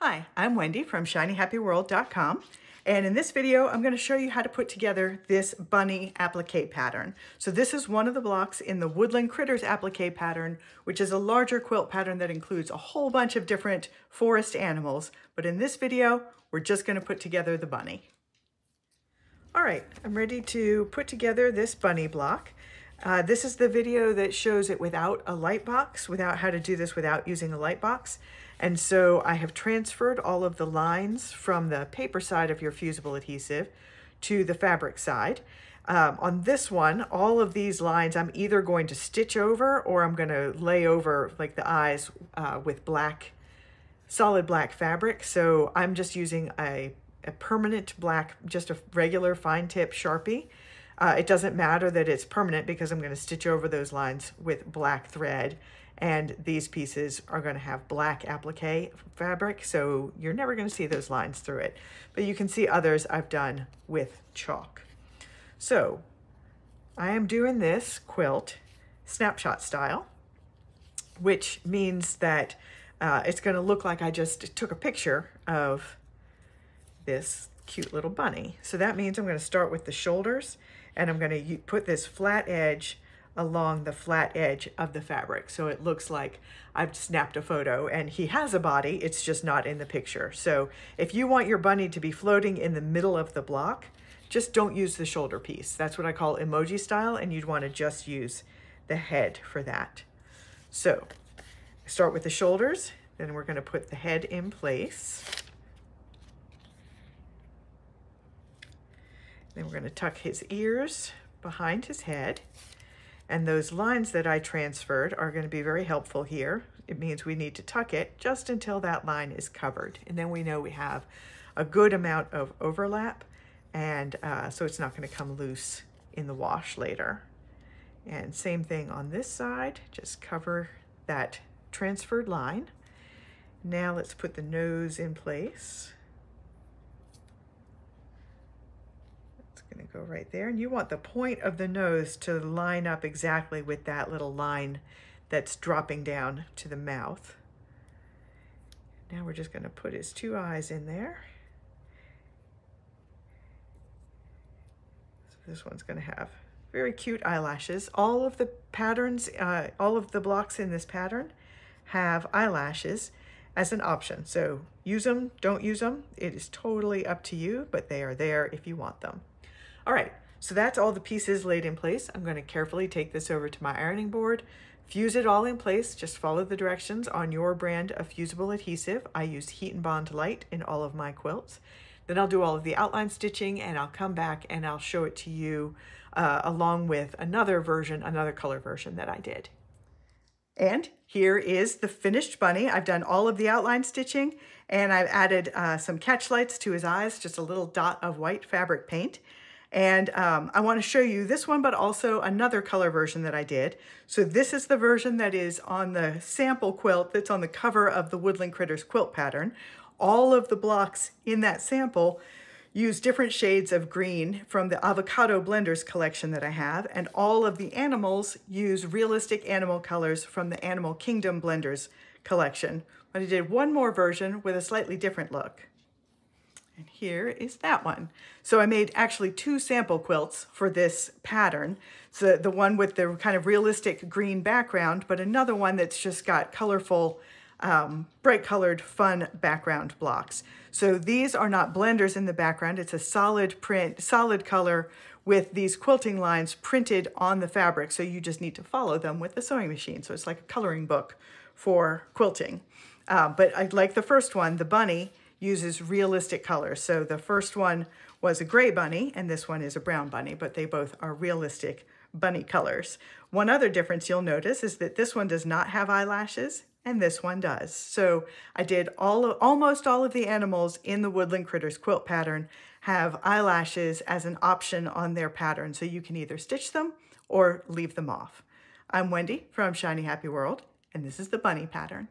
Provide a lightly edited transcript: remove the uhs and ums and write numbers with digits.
Hi, I'm Wendy from shinyhappyworld.com, and in this video I'm going to show you how to put together this bunny applique pattern. So this is one of the blocks in the Woodland Critters applique pattern, which is a larger quilt pattern that includes a whole bunch of different forest animals, but in this video we're just going to put together the bunny. All right, I'm ready to put together this bunny block. This is the video that shows it without a light box, without how to do this without using a light box. And so I have transferred all of the lines from the paper side of your fusible adhesive to the fabric side. On this one, all of these lines I'm either going to stitch over or I'm going to lay over like the eyes with solid black fabric. So I'm just using a permanent black, just a regular fine tip Sharpie. It doesn't matter that it's permanent because I'm going to stitch over those lines with black thread, and these pieces are going to have black applique fabric, so you're never going to see those lines through it. But you can see others I've done with chalk. So I am doing this quilt snapshot style, which means that it's going to look like I just took a picture of this cute little bunny. So that means I'm going to start with the shoulders, and I'm going to put this flat edge along the flat edge of the fabric. So it looks like I've snapped a photo and he has a body, it's just not in the picture. So if you want your bunny to be floating in the middle of the block, just don't use the shoulder piece. That's what I call emoji style, and you'd want to just use the head for that. So start with the shoulders, then we're going to put the head in place. Then we're going to tuck his ears behind his head. And those lines that I transferred are going to be very helpful here. It means we need to tuck it just until that line is covered. And then we know we have a good amount of overlap, and so it's not going to come loose in the wash later. And same thing on this side, just cover that transferred line. Now let's put the nose in place. Going to go right there, and you want the point of the nose to line up exactly with that little line that's dropping down to the mouth. Now we're just going to put his two eyes in there. So this one's going to have very cute eyelashes. All of the patterns, all of the blocks in this pattern have eyelashes as an option. So use them, don't use them. It is totally up to you, but they are there if you want them. All right, so that's all the pieces laid in place. I'm going to carefully take this over to my ironing board, fuse it all in place. Just follow the directions on your brand of fusible adhesive. I use Heat and Bond Light in all of my quilts. Then I'll do all of the outline stitching, and I'll come back and I'll show it to you along with another color version that I did. And here is the finished bunny. I've done all of the outline stitching, and I've added some catch lights to his eyes, just a little dot of white fabric paint. And I want to show you this one, but also another color version that I did. So this is the version that is on the sample quilt that's on the cover of the Woodland Critters quilt pattern. All of the blocks in that sample use different shades of green from the Avocado Blenders collection that I have, and all of the animals use realistic animal colors from the Animal Kingdom Blenders collection. But I did one more version with a slightly different look. And here is that one. So I made actually two sample quilts for this pattern. So the one with the kind of realistic green background, but another one that's just got colorful, bright colored, fun background blocks. So these are not blenders in the background. It's a solid print, solid color with these quilting lines printed on the fabric. So you just need to follow them with the sewing machine. So it's like a coloring book for quilting. But I like the first one, the bunny, uses realistic colors. So the first one was a gray bunny and this one is a brown bunny, but they both are realistic bunny colors. One other difference you'll notice is that this one does not have eyelashes and this one does. So I did almost all of the animals in the Woodland Critters quilt pattern have eyelashes as an option on their pattern. So you can either stitch them or leave them off. I'm Wendy from Shiny Happy World, and this is the bunny pattern.